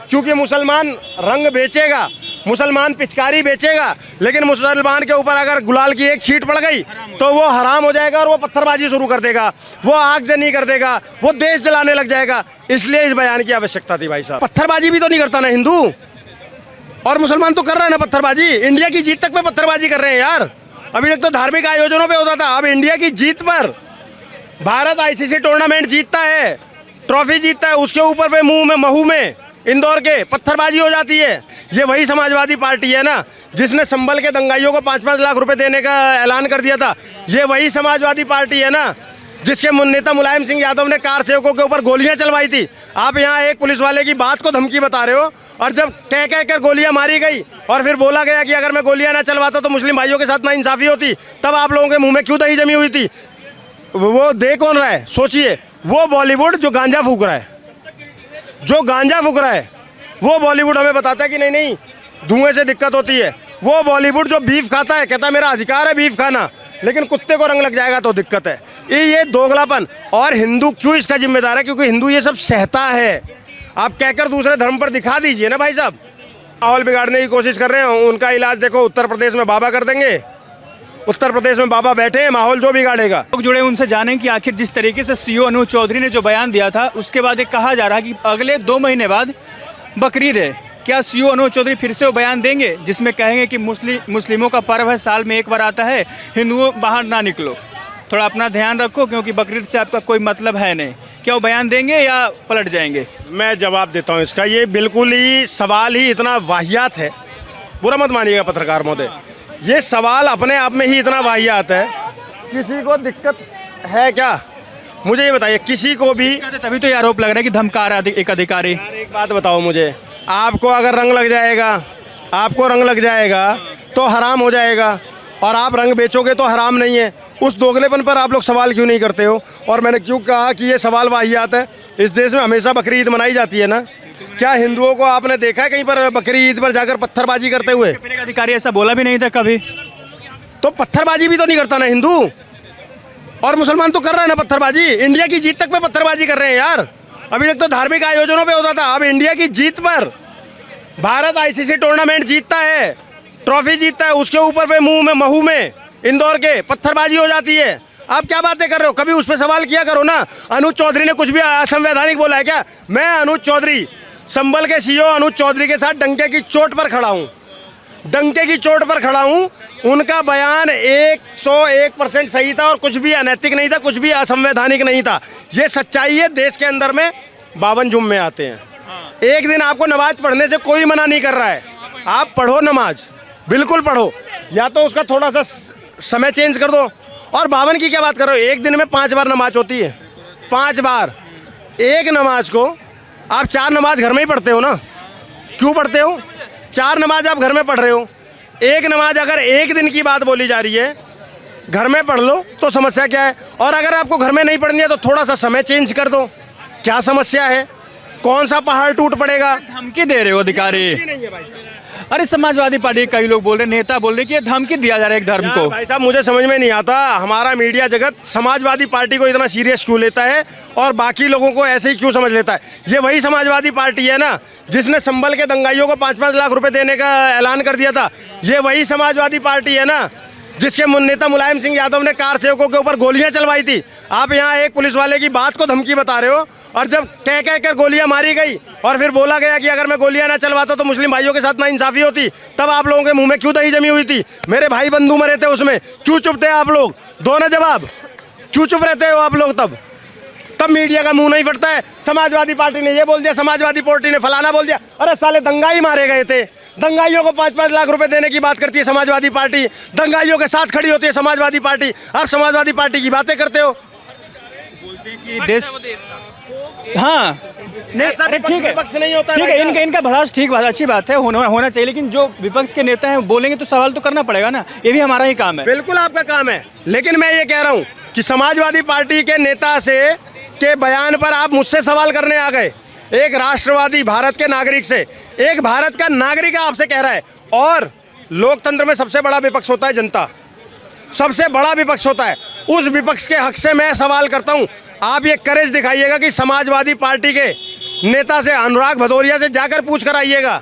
क्योंकि मुसलमान रंग बेचेगा, मुसलमान पिचकारी बेचेगा, लेकिन मुसलमान के ऊपर अगर गुलाल की एक छींट पड़ गई तो वो हराम हो जाएगा और वो पत्थरबाजी शुरू कर देगा, वो आगजनी कर देगा, वो देश जलाने लग जाएगा। इसलिए इस बयान की आवश्यकता थी भाई साहब। पत्थरबाजी भी तो नहीं करता ना हिंदू, और मुसलमान तो कर रहा है ना पत्थरबाजी। इंडिया की जीत तक पे पत्थरबाजी कर रहे हैं यार। अभी तक तो धार्मिक आयोजनों पे होता था, अब इंडिया की जीत पर भारत आईसीसी टूर्नामेंट जीतता है, ट्रॉफी जीतता है, उसके ऊपर पे मुंह में महू में इंदौर के पत्थरबाजी हो जाती है। ये वही समाजवादी पार्टी है ना जिसने संभल के दंगाइयों को 5-5 लाख रुपए देने का ऐलान कर दिया था। ये वही समाजवादी पार्टी है ना जिसके नेता मुलायम सिंह यादव ने कार सेवकों के ऊपर गोलियां चलवाई थी। आप यहाँ एक पुलिस वाले की बात को धमकी बता रहे हो, और जब कह कर गोलियां मारी गई और फिर बोला गया कि अगर मैं गोलियां ना चलवाता तो मुस्लिम भाइयों के साथ नाइंसाफी होती, तब आप लोगों के मुंह में क्यों दही जमी हुई थी? वो दे कौन रहा है सोचिए? वो बॉलीवुड जो गांजा फूक रहा है, जो गांजा फूक रहा है, वो बॉलीवुड हमें बताता है कि नहीं नहीं धुएं से दिक्कत होती है। वो बॉलीवुड जो बीफ खाता है कहता है मेरा अधिकार है बीफ खाना, लेकिन कुत्ते को रंग लग जाएगा तो दिक्कत है। ये दोगलापन। और हिंदू क्यों इसका जिम्मेदार है? क्योंकि हिंदू ये सब सहता है। आप कहकर दूसरे धर्म पर दिखा दीजिए ना भाई साहब। माहौल बिगाड़ने की कोशिश कर रहे हैं, उनका इलाज देखो उत्तर प्रदेश में बाबा कर देंगे। उत्तर प्रदेश में बाबा बैठे हैं, माहौल जो बिगाड़ेगा। लोग जुड़े उनसे जानें कि आखिर जिस तरीके से सीओ अनूप चौधरी ने जो बयान दिया था, उसके बाद एक कहा जा रहा है कि अगले 2 महीने बाद बकरीद है। क्या सीओ अनूप चौधरी फिर से वो बयान देंगे जिसमें कहेंगे कि मुस्लिमों का पर्व है, साल में एक बार आता है, हिंदुओं बाहर ना निकलो, थोड़ा अपना ध्यान रखो क्योंकि बकरीद से आपका कोई मतलब है नहीं? क्या वो बयान देंगे या पलट जाएंगे? मैं जवाब देता हूँ इसका। ये बिल्कुल ही सवाल ही इतना वाहियात है, बुरा मत मानिएगा पत्रकार महोदय, ये सवाल अपने आप में ही इतना वाहियात है। किसी को दिक्कत है क्या? मुझे ये बताइए, किसी को भी? तभी तो ये आरोप लग रहा है कि धमका रहा है एक अधिकारी। एक बात बताओ मुझे, आपको अगर रंग लग जाएगा, आपको रंग लग जाएगा तो हराम हो जाएगा, और आप रंग बेचोगे तो हराम नहीं है। उस दोगलेपन पर आप लोग सवाल क्यों नहीं करते हो? और मैंने क्यों कहा कि ये सवाल वाहियात है? इस देश में हमेशा बकरी ईद मनाई जाती है ना। क्या हिंदुओं को आपने देखा है कहीं पर बकरी ईद पर जाकर पत्थरबाजी करते हुए? अधिकारी ऐसा बोला भी नहीं था कभी। तो पत्थरबाजी भी तो नहीं करता ना हिंदू, और मुसलमान तो कर रहा है ना पत्थरबाजी। इंडिया की जीत तक पे पत्थरबाजी कर रहे हैं यार। अभी तक तो धार्मिक आयोजनों पे होता था, अब इंडिया की जीत पर भारत आईसीसी टूर्नामेंट जीतता है, ट्रॉफी जीतता है, उसके ऊपर पे मुंह में महू में इंदौर के पत्थरबाजी हो जाती है। आप क्या बातें कर रहे हो? कभी उस पर सवाल किया करो ना। अनूप चौधरी ने कुछ भी असंवैधानिक बोला है क्या? मैं अनूप चौधरी, संभल के सीईओ अनूप चौधरी के साथ डंके की चोट पर खड़ा हूँ, डंके की चोट पर खड़ा हूँ। उनका बयान 101% सही था और कुछ भी अनैतिक नहीं था, कुछ भी असंवैधानिक नहीं था। ये सच्चाई है। देश के अंदर में 52 जुम्मे आते हैं, एक दिन आपको नमाज पढ़ने से कोई मना नहीं कर रहा है। आप पढ़ो नमाज, बिल्कुल पढ़ो, या तो उसका थोड़ा सा समय चेंज कर दो। और 52 की क्या बात कर रहे हो? एक दिन में 5 बार नमाज होती है, 5 बार। एक नमाज को आप 4 नमाज घर में ही पढ़ते हो ना, क्यों पढ़ते हो? 4 नमाज आप घर में पढ़ रहे हो। एक नमाज अगर एक दिन की बात बोली जा रही है, घर में पढ़ लो तो समस्या क्या है? और अगर आपको घर में नहीं पढ़नी है तो थोड़ा सा समय चेंज कर दो, क्या समस्या है? कौन सा पहाड़ टूट पड़ेगा? धमकी दे रहे हो अधिकारी। अरे समाजवादी पार्टी के कई लोग बोल रहे, नेता बोल रहे कि ये धमकी दिया जा रहा है एक धर्म को। भाई साहब मुझे समझ में नहीं आता, हमारा मीडिया जगत समाजवादी पार्टी को इतना सीरियस क्यों लेता है और बाकी लोगों को ऐसे ही क्यों समझ लेता है? ये वही समाजवादी पार्टी है ना जिसने संभल के दंगाइयों को 5-5 लाख रुपए देने का ऐलान कर दिया था। ये वही समाजवादी पार्टी है ना जिसके नेता मुलायम सिंह यादव ने कार सेवकों के ऊपर गोलियां चलवाई थी। आप यहाँ एक पुलिस वाले की बात को धमकी बता रहे हो, और जब कह कर गोलियां मारी गई और फिर बोला गया कि अगर मैं गोलियां ना चलवाता तो मुस्लिम भाइयों के साथ नाइंसाफी होती, तब आप लोगों के मुंह में क्यों दही जमी हुई थी? मेरे भाई बंधु मरे थे उसमें, क्यों चुप थे आप लोग? दो ना जवाब, क्यों चुप रहते हो आप लोग? तब मीडिया का मुंह नहीं फटता है। समाजवादी पार्टी ने ये बोल दिया, समाजवादी पार्टी ने फलाना बोल दिया। अरे साले दंगाई मारे गए थे, दंगाइयों को 5-5 लाख रुपए देने की बात करती है समाजवादी पार्टी, दंगाइयों के साथ खड़ी होती है समाजवादी पार्टी। आप समाजवादी पार्टी की बातें करते हो। बोलते हैं कि देश, हाँ ठीक है, विपक्ष नहीं होता, ठीक है, इनका भड़ास ठीक बात, अच्छी बात है, होना चाहिए, लेकिन जो विपक्ष के नेता हैं बोलेंगे तो सवाल तो करना पड़ेगा ना, ये भी हमारा ही काम है। बिल्कुल आपका काम है, लेकिन मैं ये कह रहा हूँ कि समाजवादी पार्टी के नेता से के बयान पर आप मुझसे सवाल करने आ गए। एक राष्ट्रवादी भारत के नागरिक से, एक भारत का नागरिक आपसे कह रहा है। और लोकतंत्र में सबसे बड़ा विपक्ष होता है जनता, सबसे बड़ा विपक्ष होता है। उस विपक्ष के हक से मैं सवाल करता हूं, आप ये करेज दिखाइएगा कि समाजवादी पार्टी के नेता से, अनुराग भदौरिया से जाकर पूछ कर आइएगा,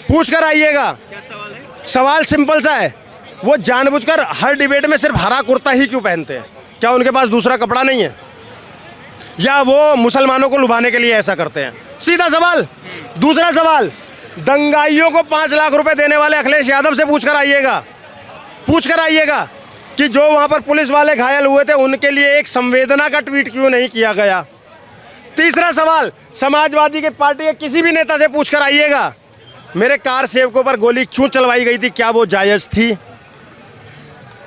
पूछ कर आइएगा। क्या सवाल है? सवाल सिंपल सा है, वो जानबूझकर हर डिबेट में सिर्फ हरा कुर्ता ही क्यों पहनते हैं? क्या उनके पास दूसरा कपड़ा नहीं है, या वो मुसलमानों को लुभाने के लिए ऐसा करते हैं? सीधा सवाल। दूसरा सवाल, दंगाइयों को 5 लाख रुपए देने वाले अखिलेश यादव से पूछ कर आइएगा, पूछ कर आइएगा कि जो वहां पर पुलिस वाले घायल हुए थे उनके लिए एक संवेदना का ट्वीट क्यों नहीं किया गया? तीसरा सवाल, समाजवादी के पार्टी के किसी भी नेता से पूछ कर आइएगा, मेरे कार सेवकों पर गोली क्यों चलवाई गई थी, क्या वो जायज थी?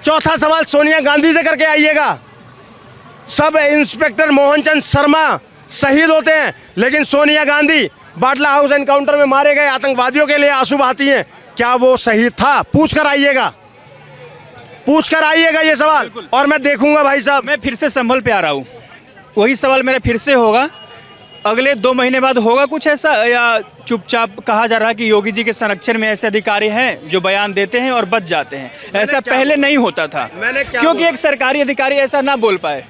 चौथा सवाल, सोनिया गांधी से करके आइएगा। सब इंस्पेक्टर मोहनचंद शर्मा शहीद होते हैं, लेकिन सोनिया गांधी बाटला हाउस एनकाउंटर में मारे गए आतंकवादियों के लिए आंसू बहाती हैं, क्या वो शहीद था? पूछ कर आइएगा, पूछ कर आइएगा ये सवाल, और मैं देखूंगा भाई साहब। मैं फिर से संभल पे आ रहा हूँ, वही सवाल मेरा फिर से होगा, अगले 2 महीने बाद होगा कुछ ऐसा, या चुपचाप कहा जा रहा है कि योगी जी के संरक्षण में ऐसे अधिकारी हैं जो बयान देते हैं और बच जाते हैं? ऐसा पहले नहीं होता था, क्योंकि एक सरकारी अधिकारी ऐसा ना बोल पाए।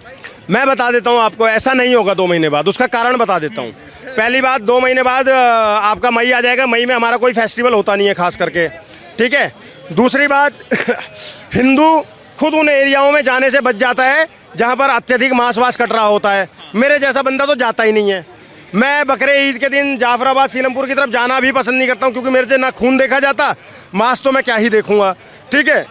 मैं बता देता हूं आपको, ऐसा नहीं होगा 2 महीने बाद, उसका कारण बता देता हूं। पहली बात, 2 महीने बाद आपका मई आ जाएगा, मई में हमारा कोई फेस्टिवल होता नहीं है खास करके, ठीक है। दूसरी बात, हिंदू खुद उन एरियाओं में जाने से बच जाता है जहां पर अत्यधिक मांस वास कट रहा होता है। मेरे जैसा बंदा तो जाता ही नहीं है। मैं बकरे ईद के दिन जाफराबाद सीलमपुर की तरफ जाना भी पसंद नहीं करता हूं, क्योंकि मेरे से ना खून देखा जाता, मांस तो मैं क्या ही देखूंगा, ठीक है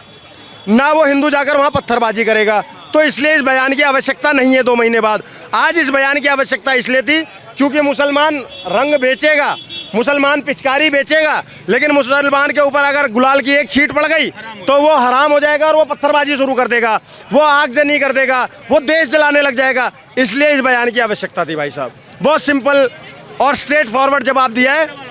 ना। वो हिंदू जाकर वहां पत्थरबाजी करेगा, तो इसलिए इस बयान की आवश्यकता नहीं है 2 महीने बाद। आज इस बयान की आवश्यकता इसलिए थी क्योंकि मुसलमान रंग बेचेगा, मुसलमान पिचकारी बेचेगा, लेकिन मुसलमान के ऊपर अगर गुलाल की एक छींट पड़ गई तो वो हराम हो जाएगा और वो पत्थरबाजी शुरू कर देगा, वो आगजनी कर देगा, वो देश जलाने लग जाएगा। इसलिए इस बयान की आवश्यकता थी भाई साहब। बहुत सिंपल और स्ट्रेट फॉरवर्ड जवाब दिया है।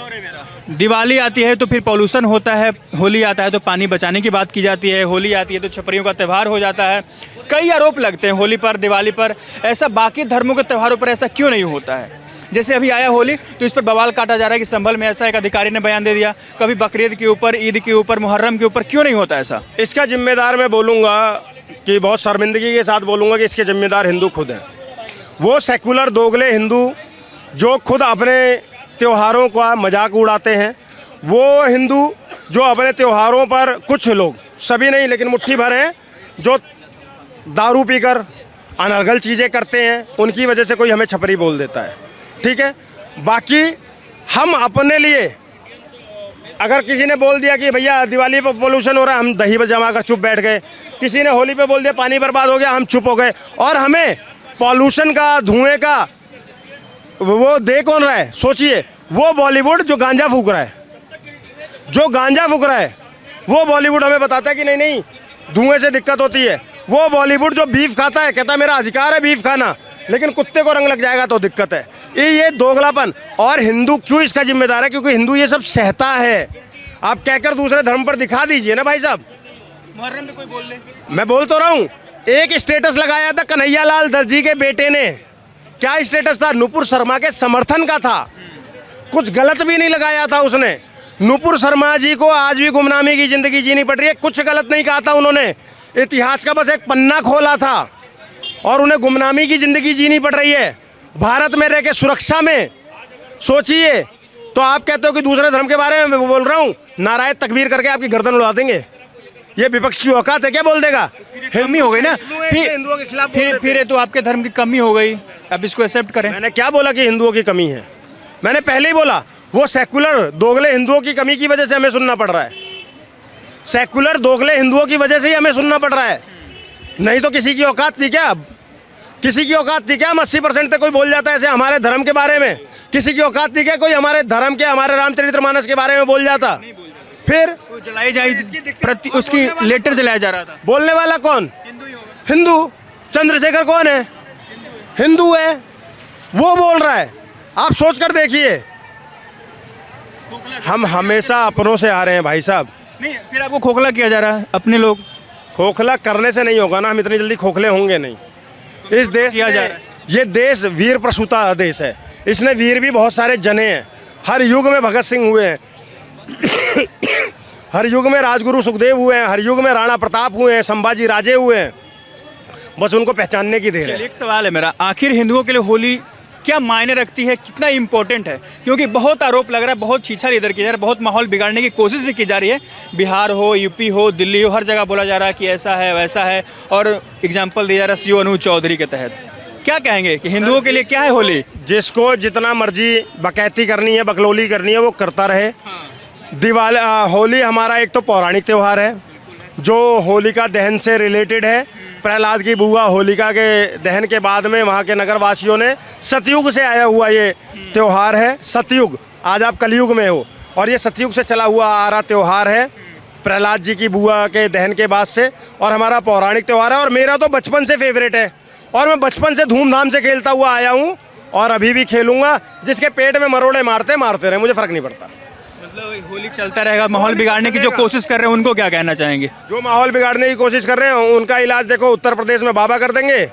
दिवाली आती है तो फिर पॉल्यूशन होता है, होली आता है तो पानी बचाने की बात की जाती है, होली आती है तो छपरियों का त्यौहार हो जाता है। कई आरोप लगते हैं होली पर, दिवाली पर, ऐसा बाकी धर्मों के त्यौहारों पर ऐसा क्यों नहीं होता है? जैसे अभी आया होली तो इस पर बवाल काटा जा रहा है कि संभल में ऐसा एक अधिकारी ने बयान दे दिया, कभी बकरीद के ऊपर, ईद के ऊपर, मुहर्रम के ऊपर क्यों नहीं होता ऐसा? इसका जिम्मेदार मैं बोलूँगा कि बहुत शर्मिंदगी के साथ बोलूँगा कि इसके जिम्मेदार हिंदू खुद हैं। वो सेकुलर दोगले हिंदू जो खुद अपने त्योहारों का मजाक उड़ाते हैं, वो हिंदू जो अपने त्योहारों पर, कुछ लोग, सभी नहीं लेकिन मुट्ठी भर हैं, जो दारू पीकर अनर्गल चीज़ें करते हैं, उनकी वजह से कोई हमें छपरी बोल देता है, ठीक है। बाकी हम अपने लिए, अगर किसी ने बोल दिया कि भैया दिवाली पर पोल्यूशन हो रहा है, हम दही जमा कर चुप बैठ गए। किसी ने होली पे बोल दिया पानी बर्बाद हो गया, हम चुप हो गए। और हमें पॉल्यूशन का, धुएं का वो दे कौन रहा है? सोचिए, वो बॉलीवुड जो गांजा फूक रहा है, जो गांजा फूक रहा है, वो बॉलीवुड हमें बताता है कि नहीं नहीं धुएं से दिक्कत होती है। वो बॉलीवुड जो बीफ खाता है, कहता है मेरा अधिकार है बीफ खाना, लेकिन कुत्ते को रंग लग जाएगा तो दिक्कत है। ये दोगलापन। और हिंदू क्यों इसका जिम्मेदार है? क्योंकि हिंदू ये सब सहता है। आप कहकर दूसरे धर्म पर दिखा दीजिए ना भाई साहब। मुहर्रम में कोई बोल ले, मैं बोल तो रहा हूँ, एक स्टेटस लगाया था कन्हैयालाल दर्जी के बेटे ने। क्या स्टेटस था? नुपुर शर्मा के समर्थन का था, कुछ गलत भी नहीं लगाया था उसने। नुपुर शर्मा जी को आज भी गुमनामी की जिंदगी जीनी पड़ रही है, कुछ गलत नहीं कहा था उन्होंने। इतिहास का बस एक पन्ना खोला था और उन्हें गुमनामी की जिंदगी जीनी पड़ रही है भारत में रह के सुरक्षा में। सोचिए, तो आप कहते हो कि दूसरे धर्म के बारे में मैं बोल रहा हूँ, नारायण तकबीर करके आपकी गर्दन उड़ा देंगे। ये विपक्ष की औकात है क्या? बोल देगा। कमी हो गई ना, हिंदुओं के खिलाफ फिर ये तो आपके धर्म की कमी हो गई, अब इसको एक्सेप्ट करें। मैंने क्या बोला कि हिंदुओं की कमी है? मैंने पहले ही बोला, वो सेकुलर दोगले हिंदुओं की कमी की वजह से हमें सुनना पड़ रहा है। सेकुलर दोगले हिंदुओं की वजह से ही हमें सुनना पड़ रहा है, नहीं तो किसी की औकात थी क्या? किसी की औकात थी क्या? 80% तक कोई बोल जाता है ऐसे हमारे धर्म के बारे में। किसी की औकात थी क्या कोई हमारे धर्म के, हमारे रामचरितमानस के बारे में बोल जाता? फिर जलाई जाए, उसकी लेटर जलाया जा रहा था। बोलने वाला कौन? हिंदू। चंद्रशेखर कौन है? हिंदू है, वो बोल रहा है। आप सोच कर देखिए, हम हमेशा अपनों से आ रहे हैं भाई साहब। नहीं, फिर आपको खोखला किया जा रहा है, अपने लोग। खोखला करने से नहीं होगा ना, हम इतनी जल्दी खोखले होंगे नहीं। इस देश किया जा रहा है। ये देश वीर प्रसूता देश है, इसने वीर भी बहुत सारे जने हैं। हर युग में भगत सिंह हुए हैं, हर युग में राजगुरु सुखदेव हुए हैं, हर युग में राणा प्रताप हुए हैं, संभाजी राजे हुए हैं। बस उनको पहचानने की देर है। एक सवाल है मेरा, आखिर हिंदुओं के लिए होली क्या मायने रखती है, कितना इम्पोर्टेंट है? क्योंकि बहुत आरोप लग रहा है, बहुत छीछा इधर की जा रहा है, बहुत माहौल बिगाड़ने की कोशिश भी की जा रही है। बिहार हो, यूपी हो, दिल्ली हो, हर जगह बोला जा रहा है कि ऐसा है वैसा है, और एग्जाम्पल दिया जा रहा है सीओ अनूज चौधरी के तहत। क्या कहेंगे कि हिंदुओं के लिए क्या है होली? जिसको जितना मर्जी बकैती करनी है, बकलोली करनी है, वो करता रहे। दिवाली होली हमारा एक तो पौराणिक त्यौहार है जो होलिका दहन से रिलेटेड है। प्रहलाद की बुआ होलिका के दहन के बाद में वहाँ के नगरवासियों ने सतयुग से आया हुआ ये त्यौहार है। सतयुग, आज आप कलयुग में हो, और ये सतयुग से चला हुआ आ रहा त्यौहार है प्रहलाद जी की बुआ के दहन के बाद से, और हमारा पौराणिक त्यौहार है। और मेरा तो बचपन से फेवरेट है, और मैं बचपन से धूमधाम से खेलता हुआ आया हूँ, और अभी भी खेलूँगा। जिसके पेट में मरोड़े मारते रहे, मुझे फ़र्क नहीं पड़ता। मतलब होली चलता रहेगा। माहौल बिगाड़ने की जो कोशिश कर रहे हैं उनको क्या कहना चाहेंगे? जो माहौल बिगाड़ने की कोशिश कर रहे हैं उनका इलाज देखो उत्तर प्रदेश में बाबा कर देंगे।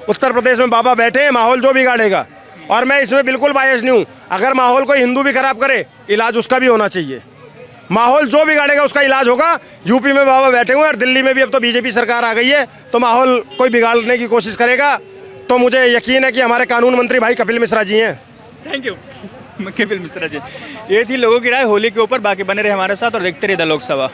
उत्तर प्रदेश में बाबा बैठे हैं, माहौल जो बिगाड़ेगा। और मैं इसमें बिल्कुल बायस नहीं हूँ। अगर माहौल कोई हिंदू भी खराब करे, इलाज उसका भी होना चाहिए। माहौल जो बिगाड़ेगा उसका इलाज होगा। यूपी में बाबा बैठे हुए हैं, और दिल्ली में भी अब तो बीजेपी सरकार आ गई है, तो माहौल कोई बिगाड़ने की कोशिश करेगा तो मुझे यकीन है कि हमारे कानून मंत्री भाई कपिल मिश्रा जी हैं। Thank you Kapil Mishra ji. ये थी लोगों की राय होली के ऊपर। बाकी बने रहे हमारे साथ और देखते रहिए द लोकसभा।